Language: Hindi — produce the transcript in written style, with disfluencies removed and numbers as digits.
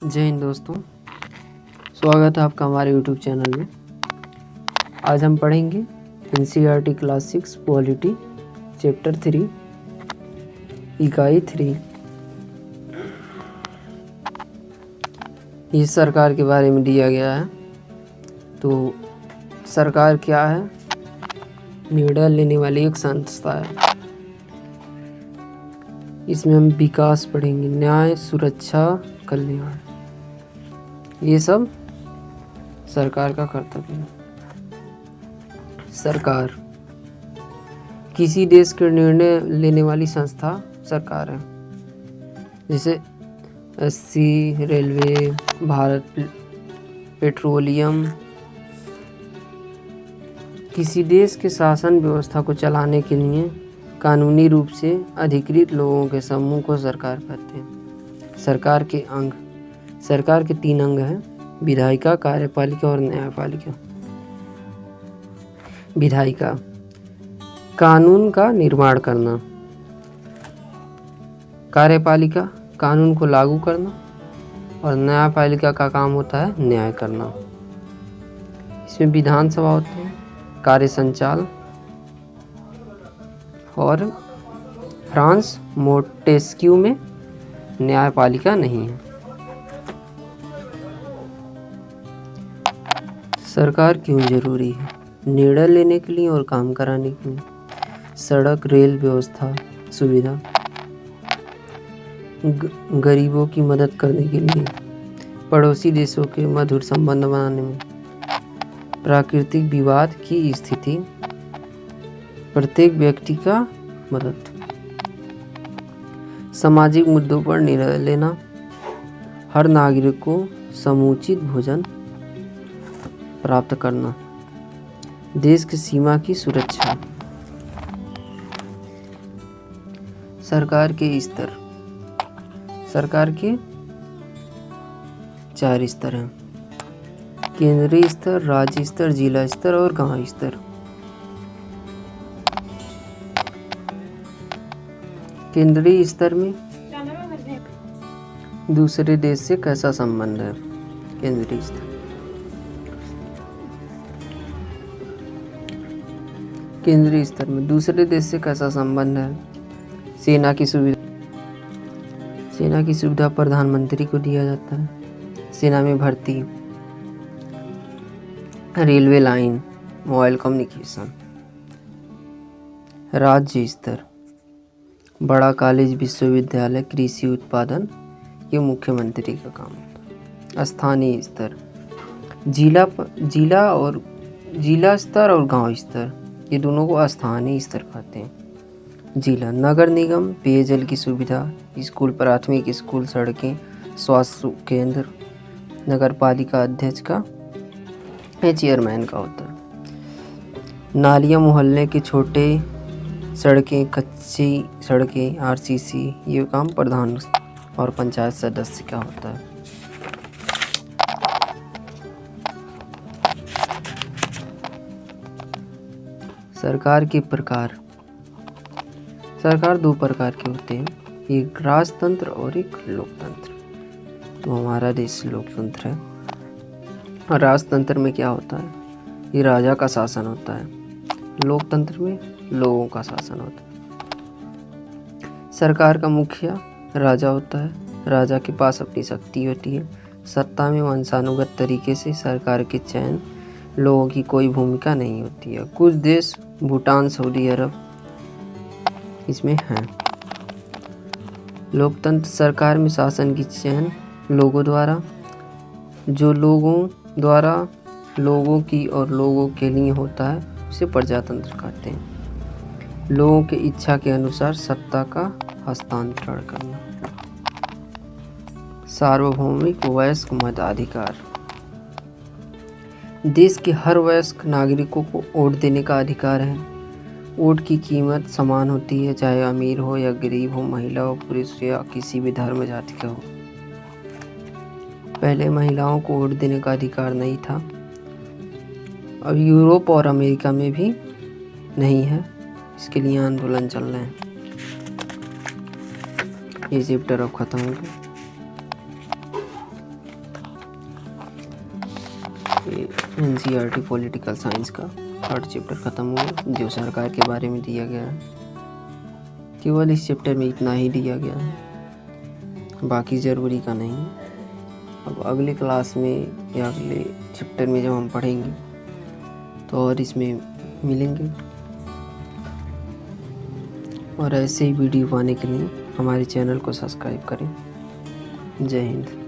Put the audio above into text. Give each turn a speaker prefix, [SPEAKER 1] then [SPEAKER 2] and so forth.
[SPEAKER 1] जय हिंद दोस्तों, स्वागत है आपका हमारे YouTube चैनल में। आज हम पढ़ेंगे NCERT क्लास 6 पॉलिटी चैप्टर 3 इकाई 3। ये सरकार के बारे में दिया गया है। तो सरकार क्या है? निर्णय लेने वाली एक संस्था है। इसमें हम विकास पढ़ेंगे, न्याय, सुरक्षा, कल्याण, ये सब सरकार का कर्तव्य है। सरकार किसी देश के निर्णय लेने वाली संस्था सरकार है। जैसे एससी, रेलवे, भारत पेट्रोलियम। किसी देश के शासन व्यवस्था को चलाने के लिए कानूनी रूप से अधिकृत लोगों के समूह को सरकार कहते हैं। सरकार के अंग, सरकार के 3 अंग हैं: विधायिका, कार्यपालिका और न्यायपालिका। विधायिका कानून का निर्माण करना, कार्यपालिका कानून को लागू करना और न्यायपालिका का काम होता है न्याय करना। इसमें विधानसभा होती है, कार्य संचालन और फ्रांस मोंटेस्क्यू में न्यायपालिका नहीं है। सरकार क्यों जरूरी है? निर्णय लेने के लिए और काम कराने के लिए। सड़क, रेल व्यवस्था सुविधा, गरीबों की मदद करने के लिए, पड़ोसी देशों के मधुर संबंध बनाने में, प्राकृतिक विवाद की स्थिति, प्रत्येक व्यक्ति का मदद, सामाजिक मुद्दों पर निर्णय लेना, हर नागरिक को समुचित भोजन प्राप्त करना, देश की सीमा की सुरक्षा। सरकार के स्तर, सरकार के 4 स्तर हैं: केंद्रीय स्तर, राज्य स्तर, जिला स्तर और गांव स्तर। केंद्रीय स्तर में दूसरे देश से कैसा संबंध है? केंद्रीय स्तर केंद्रीय स्तर में दूसरे देश से कैसा संबंध है? सेना की सुविधा, सेना की सुविधा प्रधानमंत्री को दिया जाता है। सेना में भर्ती, रेलवे लाइन, मोबाइल कम्युनिकेशन। राज्य स्तर, बड़ा कॉलेज, विश्वविद्यालय, कृषि उत्पादन, ये मुख्यमंत्री का काम होता है। स्थानीय स्तर, जिला स्तर और गांव स्तर, ये दोनों को स्थानीय स्तर कहते हैं। जिला, नगर निगम, पेयजल की सुविधा, स्कूल, प्राथमिक स्कूल, सड़कें, स्वास्थ्य केंद्र। नगर पालिका अध्यक्ष का या चेयरमैन का होता है। नालियाँ, मोहल्ले के छोटे सड़कें, कच्ची सड़कें, आरसीसी, ये काम प्रधान और पंचायत सदस्य का होता है। सरकार के प्रकार, सरकार 2 प्रकार के होते हैं, एक राजतंत्र और एक लोकतंत्र। तो हमारा देश लोकतंत्र है। और राजतंत्र में क्या होता है? ये राजा का शासन होता है। लोकतंत्र में लोगों का शासन होता है। सरकार का मुखिया राजा होता है। राजा के पास अपनी शक्ति होती है। सत्ता में वंशानुगत तरीके से सरकार के चयन लोगों की कोई भूमिका नहीं होती है। कुछ देश, भूटान, सऊदी अरब, इसमें हैं। लोकतंत्र, सरकार में शासन की चयन लोगों द्वारा, जो लोगों द्वारा लोगों की और लोगों के लिए होता है, उसे प्रजातंत्र कहते हैं। लोगों की इच्छा के अनुसार सत्ता का हस्तांतरण करना। सार्वभौमिक वयस्क मताधिकार, देश के हर वयस्क नागरिकों को वोट देने का अधिकार है। वोट की कीमत समान होती है, चाहे अमीर हो या गरीब हो, महिला हो, पुरुष या किसी भी धर्म जाति का हो। पहले महिलाओं को वोट देने का अधिकार नहीं था। अब यूरोप और अमेरिका में भी नहीं है। इसके लिए आंदोलन चल रहे हैं। ये चैप्टर अब खत्म हो गया। NCERT पॉलिटिकल साइंस का 8 चैप्टर ख़त्म हुआ जो सरकार के बारे में दिया गया है। केवल इस चैप्टर में इतना ही दिया गया है, बाकी ज़रूरी का नहीं। अब अगले क्लास में या अगले चैप्टर में जब हम पढ़ेंगे तो और इसमें मिलेंगे। और ऐसे ही वीडियो पाने के लिए हमारे चैनल को सब्सक्राइब करें। जय हिंद।